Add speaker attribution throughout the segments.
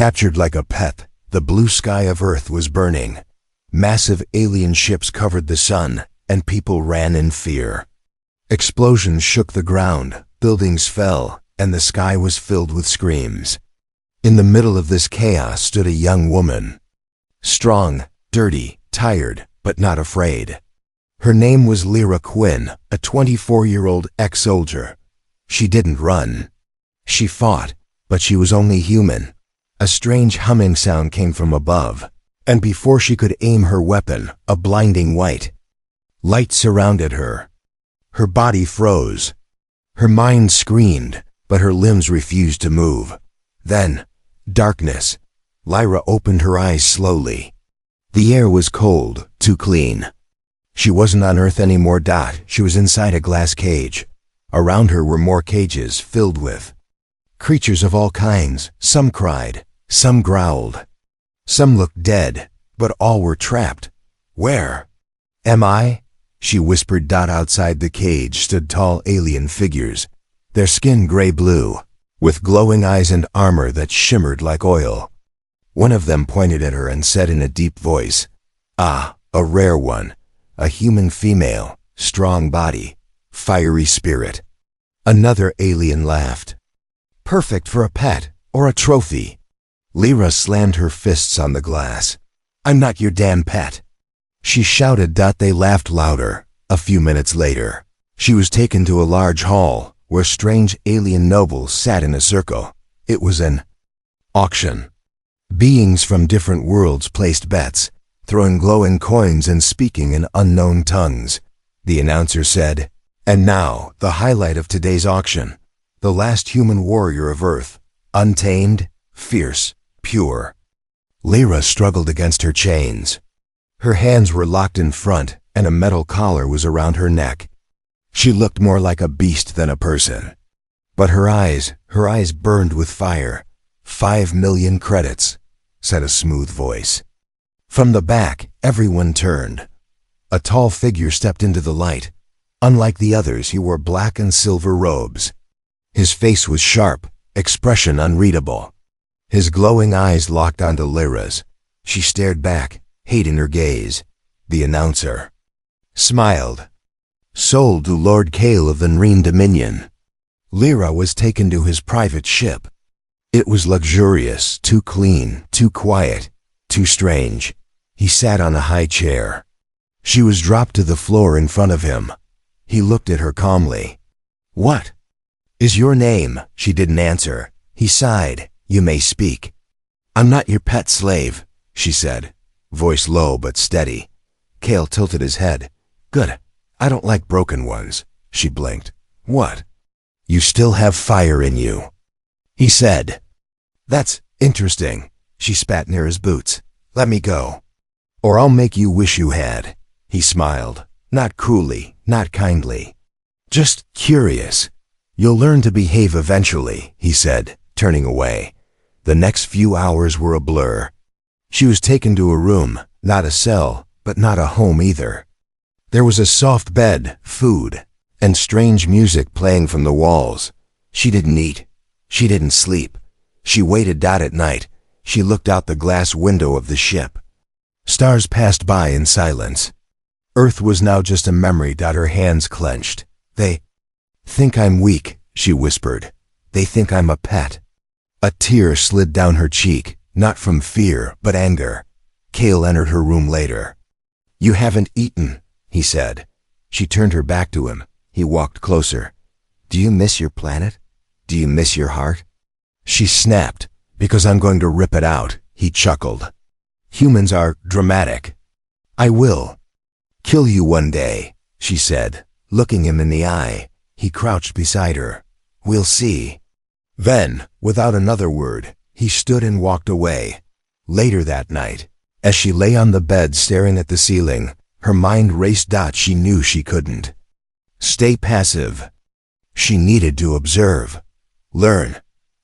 Speaker 1: Captured like a pet, the blue sky of Earth was burning. Massive alien ships covered the sun, and people ran in fear. Explosions shook the ground, buildings fell, and the sky was filled with screams. In the middle of this chaos stood a young woman. Strong, dirty, tired, but not afraid. Her name was Lyra Quinn, a 24-year-old ex-soldier. She didn't run. She fought, but she was only human. A strange humming sound came from above, and before she could aim her weapon, a blinding white light surrounded her. Her body froze. Her mind screamed, but her limbs refused to move. Then, darkness. Lyra opened her eyes slowly. The air was cold, too clean. She wasn't on Earth anymore. She was inside a glass cage. Around her were more cages filled with creatures of all kinds. Some cried, some growled. Some looked dead, but all were trapped. Where am I? She whispered. Outside the cage stood tall alien figures, their skin gray-blue, with glowing eyes and armor that shimmered like oil. One of them pointed at her and said in a deep voice, "Ah, a rare one, a human female, strong body, fiery spirit." Another alien laughed. "Perfect for a pet or a trophy." Lyra slammed her fists on the glass. "I'm not your damn pet," she shouted. They laughed louder. A few minutes later, she was taken to a large hall where strange alien nobles sat in a circle. It was an auction. Beings from different worlds placed bets, throwing glowing coins and speaking in unknown tongues. The announcer said, "And now, the highlight of today's auction, the last human warrior of Earth, untamed, fierce, pure." Lyra struggled against her chains. Her hands were locked in front, and a metal collar was around her neck. She looked more like a beast than a person. But her eyes burned with fire. 5 million credits, said a smooth voice. From the back, everyone turned. A tall figure stepped into the light. Unlike the others, he wore black and silver robes. His face was sharp, expression unreadable. His glowing eyes locked onto Lyra's. She stared back, hate in her gaze. The announcer smiled. "Sold to Lord Kale of the Nreen Dominion." Lyra was taken to his private ship. It was luxurious, too clean, too quiet, too strange. He sat on a high chair. She was dropped to the floor in front of him. He looked at her calmly. "What is your name?" She didn't answer. He sighed. "You may speak." "I'm not your pet slave," she said, voice low but steady. Kale tilted his head. "Good. I don't like broken ones." She blinked. "What?" "You still have fire in you," he said. "That's interesting." She spat near his boots. "Let me go, or I'll make you wish you had." He smiled, not cruelly, not kindly. "Just curious. You'll learn to behave eventually," he said, turning away. The next few hours were a blur. She was taken to a room, not a cell, but not a home either. There was a soft bed, food, and strange music playing from the walls. She didn't eat. She didn't sleep. She waited. At night, she looked out the glass window of the ship. Stars passed by in silence. Earth was now just a memory. Her hands clenched. "They think I'm weak," she whispered. "They think I'm a pet." A tear slid down her cheek, not from fear, but anger. Kale entered her room later. "You haven't eaten," he said. She turned her back to him. He walked closer. "Do you miss your planet? Do you miss your heart?" She snapped. "Because I'm going to rip it out," he chuckled. "Humans are dramatic." "I will kill you one day," she said, looking him in the eye. He crouched beside her. "We'll see." Then, without another word, he stood and walked away. Later that night, as she lay on the bed staring at the ceiling, her mind raced. She knew she couldn't stay passive. She needed to observe, learn,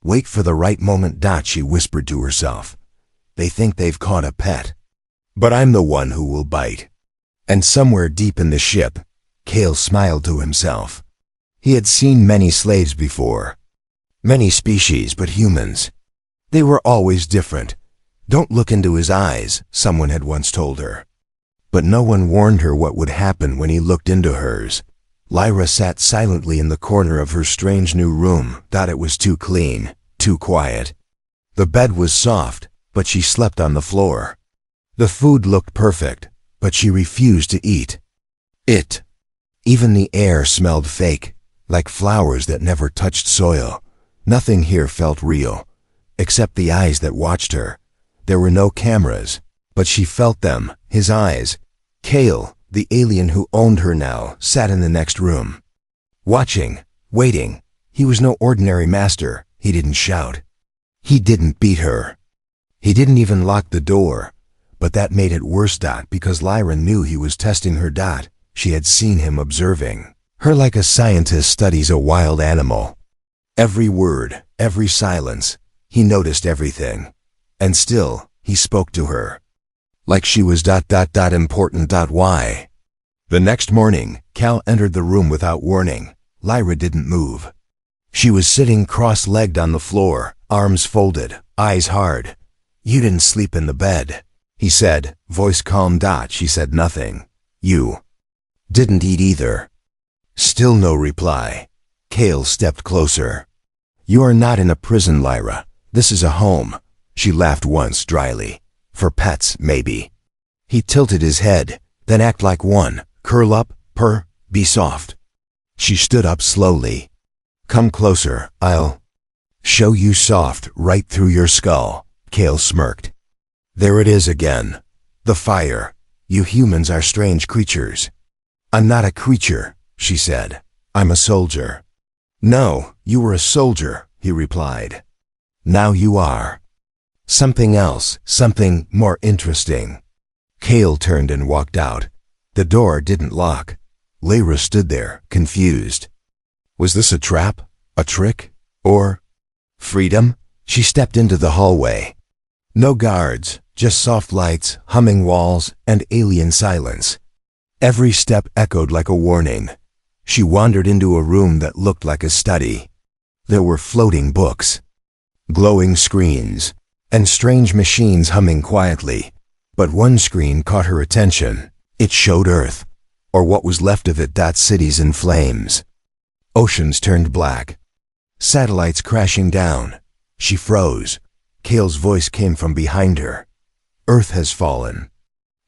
Speaker 1: wait for the right moment. She whispered to herself. "They think they've caught a pet, but I'm the one who will bite." And somewhere deep in the ship, Kale smiled to himself. He had seen many slaves before. Many species, but humans. They were always different. Don't look into his eyes, someone had once told her. But no one warned her what would happen when he looked into hers. Lyra sat silently in the corner of her strange new room, thought it was too clean, too quiet. The bed was soft, but she slept on the floor. The food looked perfect, but she refused to eat it. Even the air smelled fake, like flowers that never touched soil. Nothing here felt real, except the eyes that watched her. There were no cameras, but she felt them, his eyes. Kale, the alien who owned her now, sat in the next room. Watching, waiting. He was no ordinary master. He didn't shout. He didn't beat her. He didn't even lock the door. But that made it worse, because Lyra knew he was testing her. She had seen him observing her like a scientist studies a wild animal. Every word, every silence, he noticed everything. And still, he spoke to her. Like she was important. Why? The next morning, Cal entered the room without warning. Lyra didn't move. She was sitting cross-legged on the floor, arms folded, eyes hard. You didn't sleep in the bed, he said, voice calm. She said nothing. You didn't eat either. Still no reply. Kale stepped closer. You are not in a prison, Lyra. This is a home. She laughed once dryly. For pets, maybe. He tilted his head, then act like one. Curl up, purr, be soft. She stood up slowly. Come closer, I'll show you soft right through your skull. Kale smirked. There it is again. The fire. You humans are strange creatures. I'm not a creature, she said. I'm a soldier. No, you were a soldier, he replied. Now you are. Something else, something more interesting. Kale turned and walked out. The door didn't lock. Lyra stood there, confused. Was this a trap? A trick? Or freedom? She stepped into the hallway. No guards, just soft lights, humming walls, and alien silence. Every step echoed like a warning. She wandered into a room that looked like a study. There were floating books, glowing screens, and strange machines humming quietly. But one screen caught her attention. It showed Earth, or what was left of it. Cities in flames. Oceans turned black. Satellites crashing down. She froze. Kale's voice came from behind her. Earth has fallen.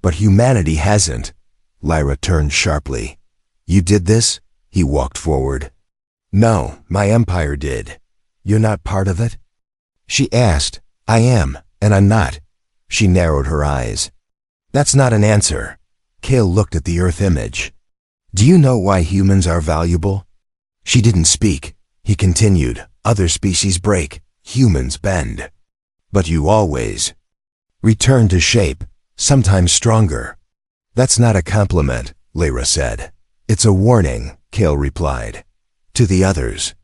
Speaker 1: But humanity hasn't. Lyra turned sharply. You did this? He walked forward. No, my empire did. You're not part of it? She asked. I am, and I'm not. She narrowed her eyes. That's not an answer. Kale looked at the Earth image. Do you know why humans are valuable? She didn't speak. He continued. Other species break. Humans bend. But you always return to shape, sometimes stronger. That's not a compliment, Lyra said. It's a warning, Kale replied. To the others.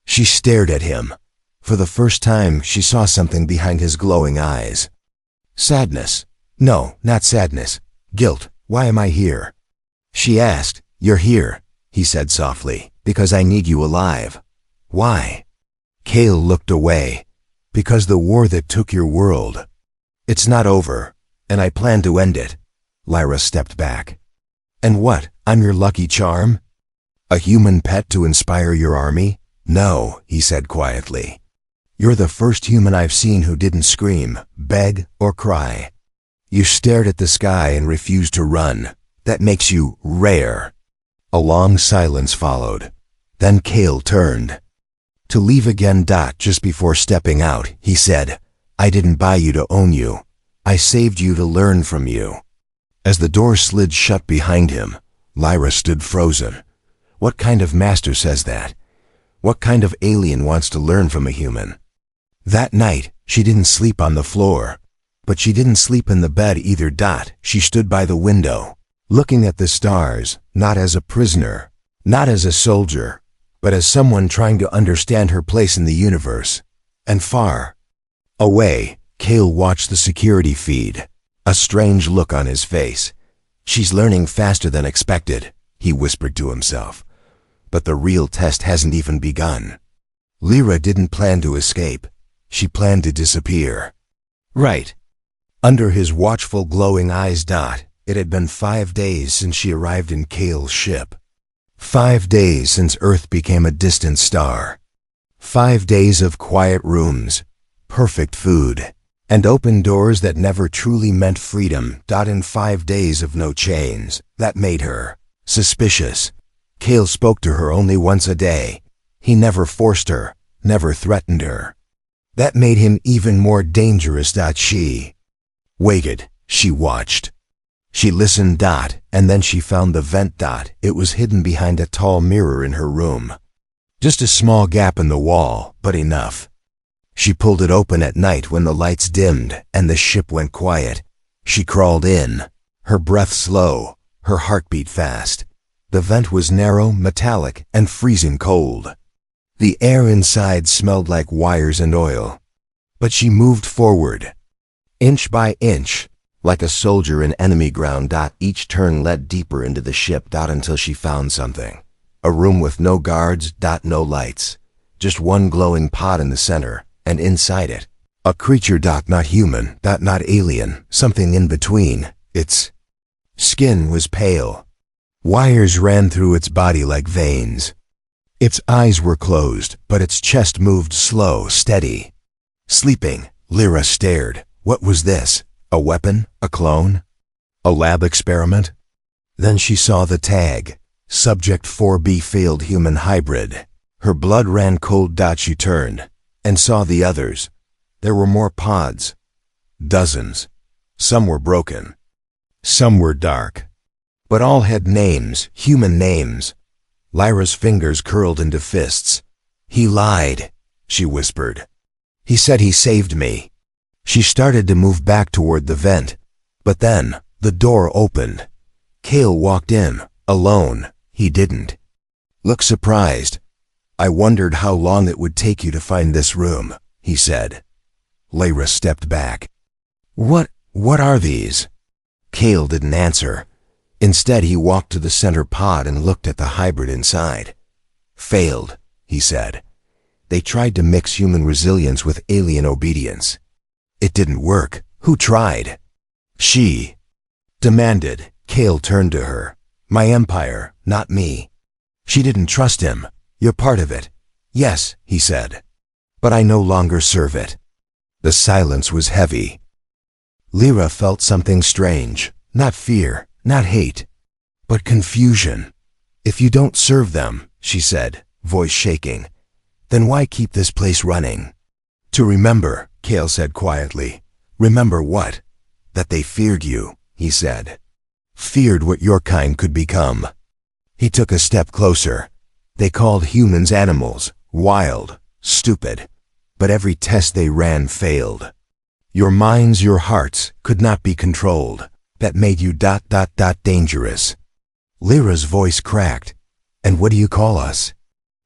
Speaker 1: She stared at him. For the first time, she saw something behind his glowing eyes. Sadness. No, not sadness. Guilt. Why am I here? She asked. You're here, he said softly, because I need you alive. Why? Kale looked away. Because the war that took your world. It's not over, and I plan to end it. Lyra stepped back. And what? I'm your lucky charm? A human pet to inspire your army? No, he said quietly. You're the first human I've seen who didn't scream, beg, or cry. You stared at the sky and refused to run. That makes you rare. A long silence followed. Then Kale turned. To leave again. Just before stepping out, he said, I didn't buy you to own you. I saved you to learn from you. As the door slid shut behind him, Lyra stood frozen. What kind of master says that? What kind of alien wants to learn from a human? That night, she didn't sleep on the floor. But she didn't sleep in the bed either. She stood by the window, looking at the stars, not as a prisoner, not as a soldier, but as someone trying to understand her place in the universe. And far away, Kale watched the security feed, a strange look on his face. She's learning faster than expected, he whispered to himself. But the real test hasn't even begun. Lyra didn't plan to escape. She planned to disappear. Right. Under his watchful, glowing eyes, it had been 5 days since she arrived in Kale's ship. 5 days since Earth became a distant star. 5 days of quiet rooms, perfect food, and open doors that never truly meant freedom. In 5 days of no chains, that made her suspicious. Kale spoke to her only once a day. He never forced her, never threatened her. That made him even more dangerous. She waited. She watched. She listened. And then she found the vent. It was hidden behind a tall mirror in her room. Just a small gap in the wall, but enough. She pulled it open at night when the lights dimmed and the ship went quiet. She crawled in, her breath slow, her heartbeat fast. The vent was narrow, metallic, and freezing cold. The air inside smelled like wires and oil. But she moved forward, inch by inch, like a soldier in enemy ground. Each turn led deeper into the ship. Until she found something. A room with no guards. No lights. Just one glowing pod in the center, and inside it, a creature. Not human. Not alien. Something in between. Its skin was pale. Wires ran through its body like veins. Its eyes were closed, but its chest moved slow, steady. Sleeping, Lyra stared. What was this? A weapon? A clone? A lab experiment? Then she saw the tag. Subject 4B failed human hybrid. Her blood ran cold. She turned and saw the others. There were more pods. Dozens. Some were broken. Some were dark. But all had names, human names. Lyra's fingers curled into fists. He lied, she whispered. He said he saved me. She started to move back toward the vent. But then, the door opened. Kale walked in, alone. He didn't look surprised. I wondered how long it would take you to find this room, he said. Lyra stepped back. What are these? Kale didn't answer. Instead, he walked to the center pod and looked at the hybrid inside. Failed, he said. They tried to mix human resilience with alien obedience. It didn't work. Who tried? She demanded. Kale turned to her. My empire, not me. She didn't trust him. You're part of it. Yes, he said. But I no longer serve it. The silence was heavy. Lyra felt something strange. Not fear. Not hate, but confusion. If you don't serve them, she said, voice shaking, then why keep this place running? To remember, Kale said quietly. Remember what? That they feared you, he said. Feared what your kind could become. He took a step closer. They called humans animals, wild, stupid. But every test they ran failed. Your minds, your hearts, could not be controlled. That made you ... dangerous. Lyra's voice cracked. And what do you call us?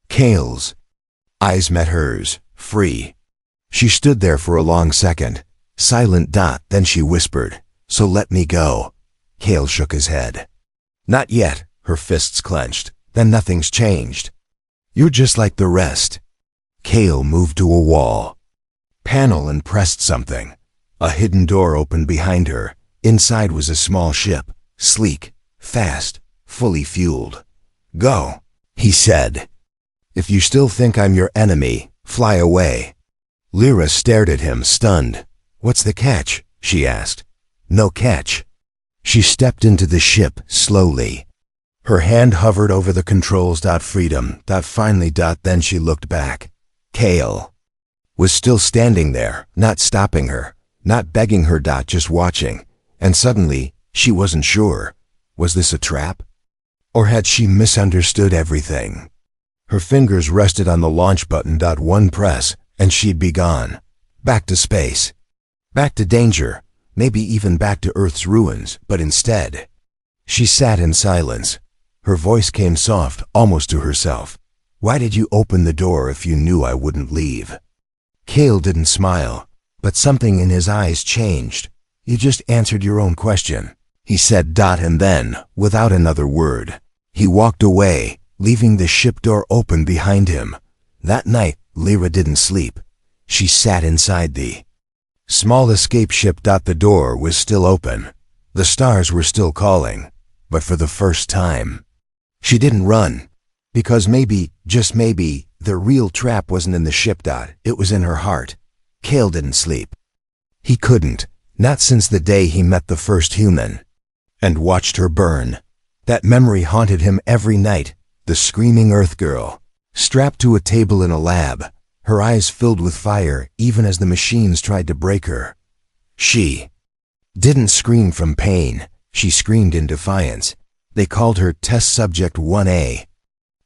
Speaker 1: Kale's. Eyes met hers, free. She stood there for a long second, silent. Then she whispered, so let me go. Kale shook his head. Not yet, her fists clenched. Then nothing's changed. You're just like the rest. Kale moved to a wall. Panel and pressed something. A hidden door opened behind her. Inside was a small ship, sleek, fast, fully fueled. Go, he said. If you still think I'm your enemy, fly away. Lyra stared at him, stunned. What's the catch? She asked. No catch. She stepped into the ship, slowly. Her hand hovered over the controls. Freedom. Finally. Then she looked back. Kale was still standing there, not stopping her, not begging her. Just watching. And suddenly, she wasn't sure. Was this a trap? Or had she misunderstood everything? Her fingers rested on the launch button. One press, and she'd be gone. Back to space. Back to danger. Maybe even back to Earth's ruins. But instead, she sat in silence. Her voice came soft, almost to herself. Why did you open the door if you knew I wouldn't leave? Kale didn't smile, but something in his eyes changed. You just answered your own question, he said. And then, without another word, he walked away, leaving the ship door open behind him. That night, Lyra didn't sleep. She sat inside the small escape ship. The door was still open. The stars were still calling, but for the first time, she didn't run. Because maybe, just maybe, the real trap wasn't in the ship. It was in her heart. Cale didn't sleep. He couldn't, not since the day he met the first human and watched her burn. That memory haunted him every night. The screaming Earth girl, strapped to a table in a lab, her eyes filled with fire even as the machines tried to break her. She didn't scream from pain. She screamed in defiance. They called her Test Subject 1A.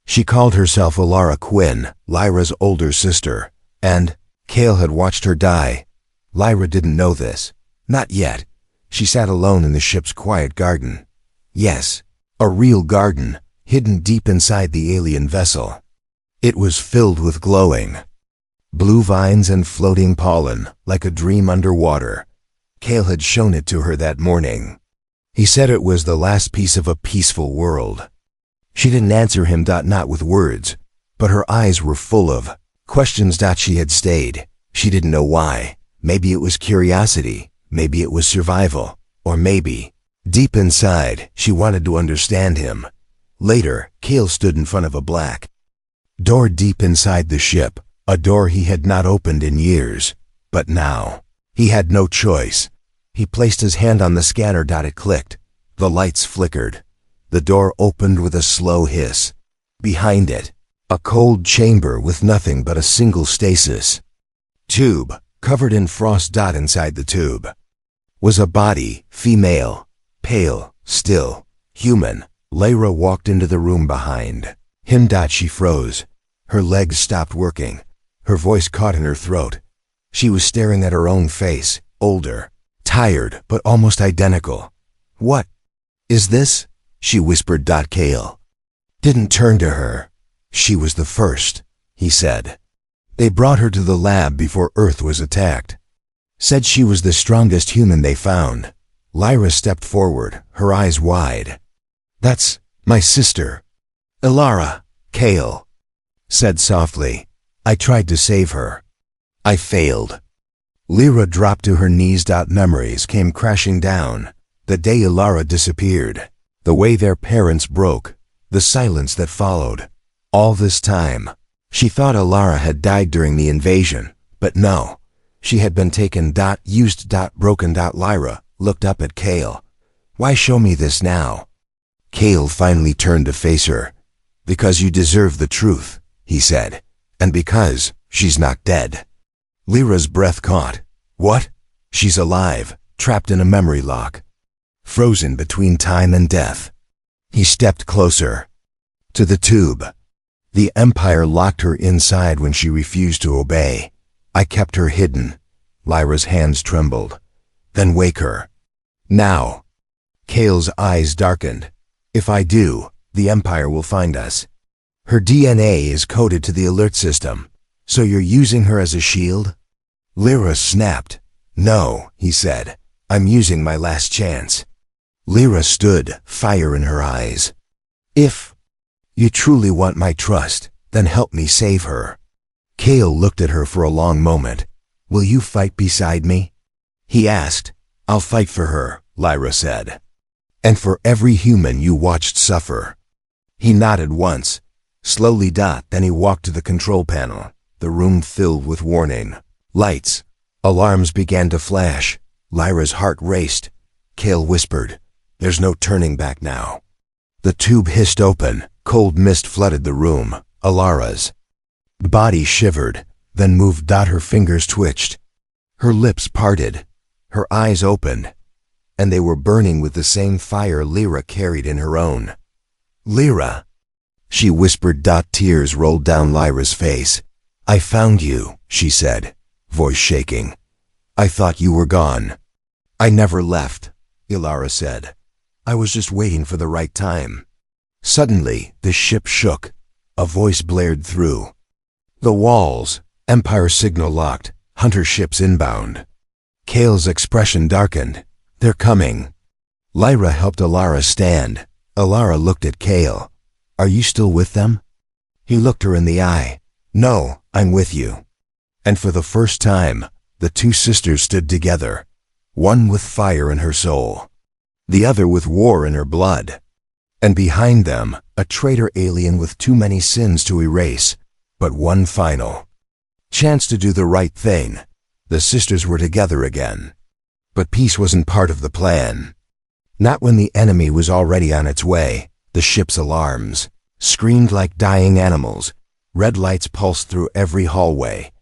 Speaker 1: She called herself Alara Quinn, Lyra's older sister, and Cale had watched her die. Lyra didn't know this. Not yet. She sat alone in the ship's quiet garden. Yes, a real garden, hidden deep inside the alien vessel. It was filled with glowing blue vines and floating pollen, like a dream underwater. Cale had shown it to her that morning. He said it was the last piece of a peaceful world. She didn't answer him, not with words, but her eyes were full of questions. She had stayed. She didn't know why. Maybe it was curiosity, maybe it was survival, or maybe, deep inside, she wanted to understand him. Later, Cale stood in front of a black door deep inside the ship, a door he had not opened in years. But now, he had no choice. He placed his hand on the scanner. It clicked. The lights flickered. The door opened with a slow hiss. Behind it, a cold chamber with nothing but a single stasis tube, covered in frost. Inside the tube was a body, female, pale, still, human. Lyra walked into the room behind him. She froze. Her legs stopped working. Her voice caught in her throat. She was staring at her own face, older, tired, but almost identical. "What is this?" she whispered. Cale didn't turn to her. "She was the first," he said. "They brought her to the lab before Earth was attacked. Said she was the strongest human they found." Lyra stepped forward, her eyes wide. "That's my sister, Alara," Cale said softly. "I tried to save her. I failed." Lyra dropped to her knees. Memories came crashing down. The day Alara disappeared, the way their parents broke, the silence that followed. All this time, she thought Alara had died during the invasion, but no, she had been taken. Used. Broken. Lyra looked up at Cale. "Why show me this now?" Cale finally turned to face her. "Because you deserve the truth," he said, "and because she's not dead." Lyra's breath caught. "What?" "She's alive, trapped in a memory lock, frozen between time and death." He stepped closer to the tube. "The Empire locked her inside when she refused to obey. I kept her hidden." Lyra's hands trembled. "Then wake her. Now." Cale's eyes darkened. "If I do, the Empire will find us. Her DNA is coded to the alert system. So you're using her as a shield?" Lyra snapped. "No," he said. "I'm using my last chance." Lyra stood, fire in her eyes. "If you truly want my trust, then help me save her." Cale looked at her for a long moment. "Will you fight beside me?" he asked. "I'll fight for her," Lyra said. "And for every human you watched suffer." He nodded once. Slowly. Then he walked to the control panel. The room filled with warning lights. Alarms began to flash. Lyra's heart raced. Cale whispered, "There's no turning back now." The tube hissed open. Cold mist flooded the room. Alara's body shivered, then moved. Her fingers twitched. Her lips parted. Her eyes opened, and they were burning with the same fire Lyra carried in her own. "Lyra," she whispered. Tears rolled down Lyra's face. "I found you," she said, voice shaking. "I thought you were gone." "I never left," Alara said. "I was just waiting for the right time." Suddenly, the ship shook. A voice blared through the walls. "Empire signal locked. Hunter ships inbound." Cale's expression darkened. "They're coming." Lyra helped Alara stand. Alara looked at Cale. "Are you still with them?" He looked her in the eye. "No, I'm with you." And for the first time, the two sisters stood together, one with fire in her soul, the other with war in her blood. And behind them, a traitor alien with too many sins to erase, but one final chance to do the right thing. The sisters were together again. But peace wasn't part of the plan. Not when the enemy was already on its way. The ship's alarms screamed like dying animals. Red lights pulsed through every hallway.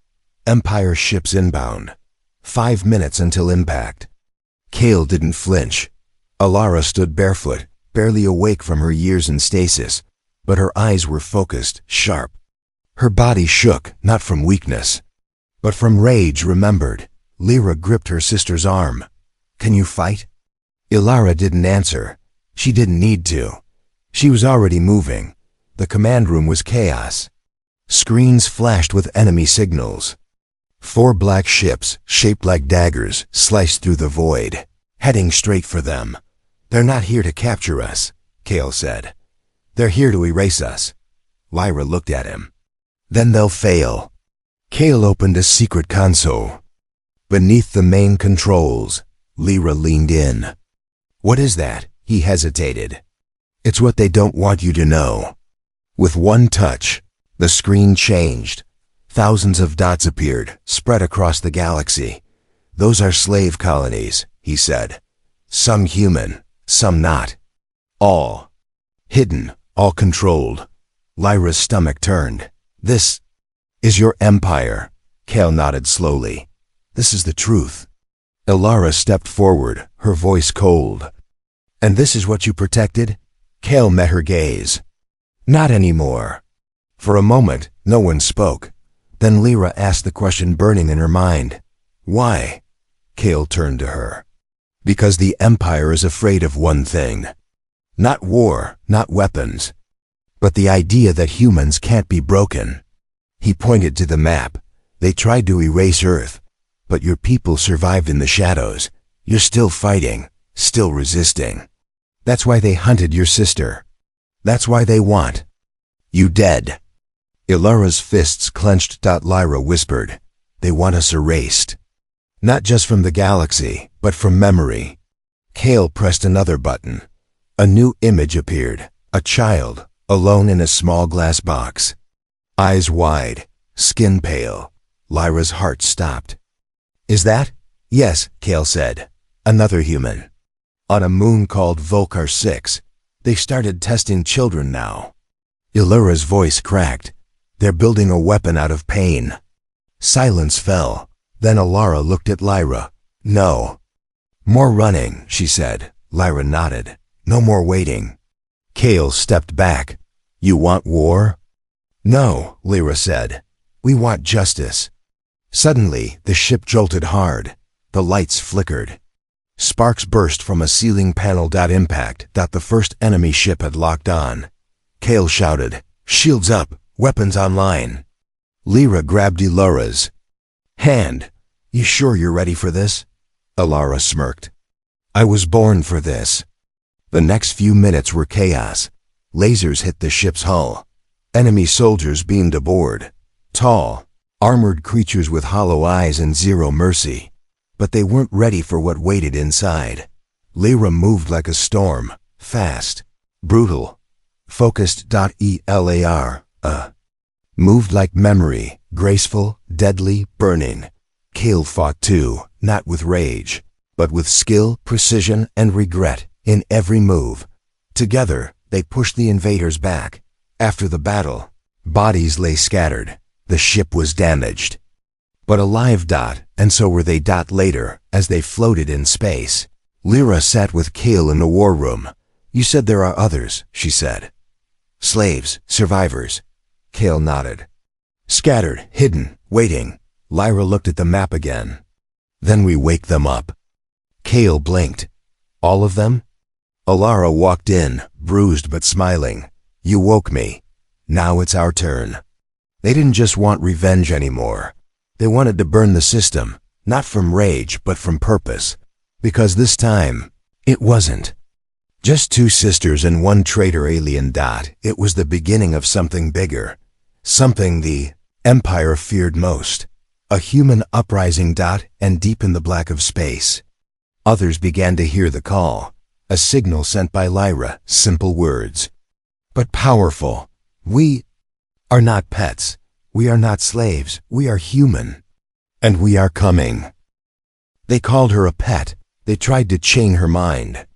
Speaker 1: Empire ships inbound. 5 minutes until impact. Kale didn't flinch. Alara stood barefoot, barely awake from her years in stasis, but her eyes were focused, sharp. Her body shook, not from weakness, but from rage remembered. Lyra gripped her sister's arm. "Can you fight?" Alara didn't answer. She didn't need to. She was already moving. The command room was chaos. Screens flashed with enemy signals. 4 black ships, shaped like daggers, sliced through the void, heading straight for them. "They're not here to capture us," Kale said. "They're here to erase us." Lyra looked at him. "Then they'll fail." Kale opened a secret console. Beneath the main controls, Lyra leaned in. "What is that?" He hesitated. "It's what they don't want you to know." With one touch, the screen changed. Thousands of dots appeared, spread across the galaxy. "Those are slave colonies," he said. "Some human, some not. All hidden, all controlled." Lyra's stomach turned. "This is your empire." Kale nodded slowly. "This is the truth." Alara stepped forward, her voice cold. "And this is what you protected?" Kale met her gaze. "Not anymore." For a moment, no one spoke. Then Lyra asked the question burning in her mind. "Why?" Kale turned to her. "Because the Empire is afraid of one thing. Not war, not weapons, but the idea that humans can't be broken." He pointed to the map. "They tried to erase Earth, but your people survived in the shadows. You're still fighting, still resisting. That's why they hunted your sister. That's why they want you dead." Ilara's fists clenched. Lyra whispered, "They want us erased. Not just from the galaxy, but from memory." Kale pressed another button. A new image appeared. A child, alone in a small glass box. Eyes wide, skin pale. Lyra's heart stopped. "Is that?" "Yes," Kale said. "Another human. On a moon called Volcar 6. They started testing children now." Ilara's voice cracked. "They're building a weapon out of pain." Silence fell. Then Alara looked at Lyra. "No. More running," she said. Lyra nodded. "No more waiting." Kale stepped back. "You want war?" "No," Lyra said. "We want justice." Suddenly, the ship jolted hard. The lights flickered. Sparks burst from a ceiling panel. Impact. The first enemy ship had locked on. Kale shouted, "Shields up! Weapons online!" Lyra grabbed Ilara's hand. "You sure you're ready for this?" Alara smirked. "I was born for this." The next few minutes were chaos. Lasers hit the ship's hull. Enemy soldiers beamed aboard. Tall, armored creatures with hollow eyes and zero mercy. But they weren't ready for what waited inside. Lyra moved like a storm, fast, brutal, focused. Elar, moved like memory, graceful, deadly, burning. Kale fought too, not with rage, but with skill, precision, and regret in every move. Together, they pushed the invaders back. After the battle, bodies lay scattered. The ship was damaged, but alive. And so were they. Later, as they floated in space, Lyra sat with Kale in the war room. "You said there are others," she said. "Slaves, survivors." Kale nodded. "Scattered, hidden, waiting." Lyra looked at the map again. "Then we wake them up." Kale blinked. "All of them?" Alara walked in, bruised but smiling. "You woke me. Now it's our turn." They didn't just want revenge anymore. They wanted to burn the system, not from rage, but from purpose. Because this time, it wasn't just two sisters and one traitor alien. It was the beginning of something bigger. Something the Empire feared most. A human uprising. And deep in the black of space, others began to hear the call, a signal sent by Lyra, simple words, but powerful. We are not pets. We are not slaves. We are human. And we are coming. They called her a pet. They tried to chain her mind.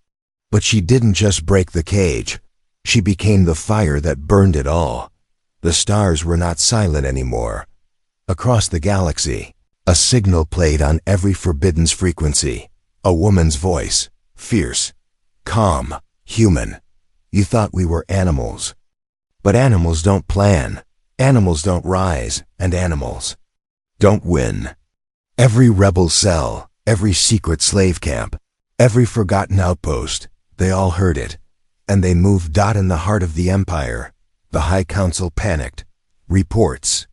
Speaker 1: But she didn't just break the cage. She became the fire that burned it all. The stars were not silent anymore. Across the galaxy, a signal played on every forbidden's frequency. A woman's voice, fierce, calm, human. You thought we were animals. But animals don't plan. Animals don't rise. And animals don't win. Every rebel cell, every secret slave camp, every forgotten outpost, they all heard it. And they moved. In the heart of the Empire, the High Council panicked. Reports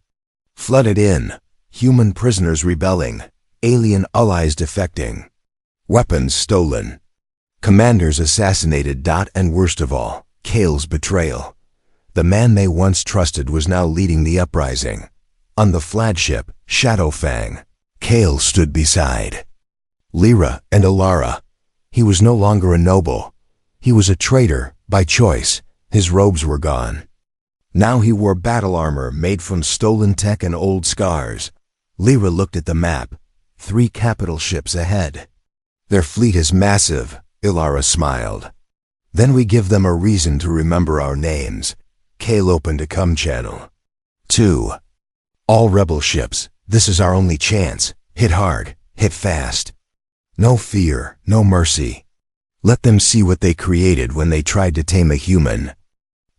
Speaker 1: flooded in. Human prisoners rebelling. Alien allies defecting. Weapons stolen. Commanders assassinated. And worst of all, Kale's betrayal. The man they once trusted was now leading the uprising. On the flagship, Shadowfang, Kale stood beside Lyra and Alara. He was no longer a noble. He was a traitor by choice. His robes were gone. Now he wore battle armor made from stolen tech and old scars. Lyra looked at the map. 3 capital ships ahead. Their fleet is massive, Alara smiled. Then we give them a reason to remember our names. Kale opened a channel. 2. All rebel ships, this is our only chance. Hit hard, hit fast. No fear, no mercy. Let them see what they created when they tried to tame a human.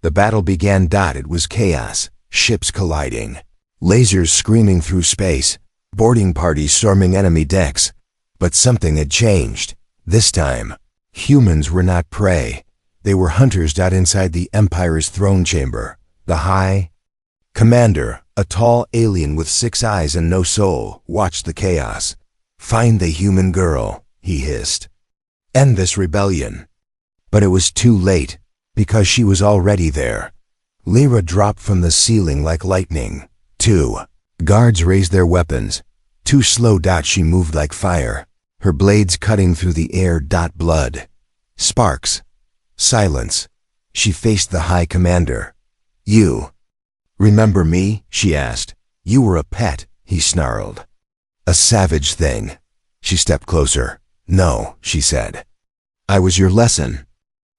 Speaker 1: The battle began. It was chaos, ships colliding, lasers screaming through space, boarding parties storming enemy decks. But something had changed. This time, humans were not prey. They were hunters. Inside the Empire's throne chamber, the High Commander, a tall alien with 6 eyes and no soul, watched the chaos. Find the human girl, he hissed. End this rebellion. But it was too late, because she was already there. Lyra dropped from the ceiling like lightning. 2 guards raised their weapons. Too slow. She moved like fire, her blades cutting through the air. Blood, sparks, silence. She faced the High Commander. You remember me? She asked. You were a pet, he snarled. A savage thing. She stepped closer. No, she said. I was your lesson.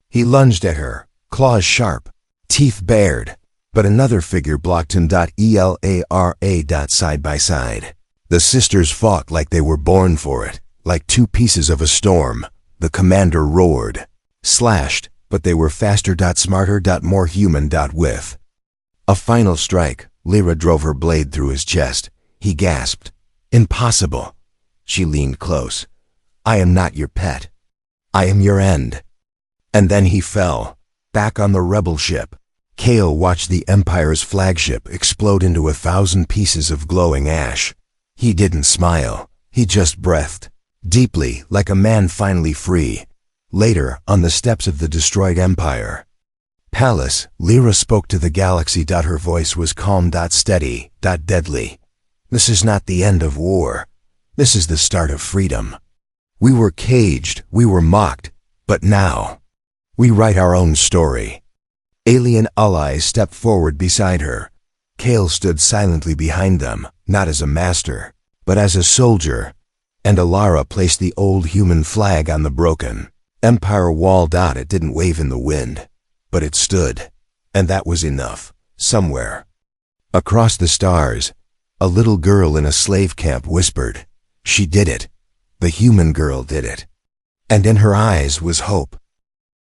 Speaker 1: He lunged at her, claws sharp, teeth bared. But another figure blocked him. Elara. Side by side. The sisters fought like they were born for it, like 2 pieces of a storm. The commander roared, slashed, but they were faster. Smarter. More human. With a final strike, Lyra drove her blade through his chest. He gasped. Impossible. She leaned close. I am not your pet. I am your end. And then he fell, back on the rebel ship. Kale watched the Empire's flagship explode into 1,000 pieces of glowing ash. He didn't smile. He just breathed, deeply, like a man finally free. Later, on the steps of the destroyed Empire Palace, Lyra spoke to the galaxy. Her voice was calm, steady, deadly. This is not the end of war. This is the start of freedom. We were caged, we were mocked, but now, we write our own story. Alien allies stepped forward beside her. Kale stood silently behind them, not as a master, but as a soldier. And Alara placed the old human flag on the broken Empire wall. It didn't wave in the wind, but it stood. And that was enough. Somewhere, across the stars, a little girl in a slave camp whispered, "She did it. The human girl did it." And in her eyes was hope.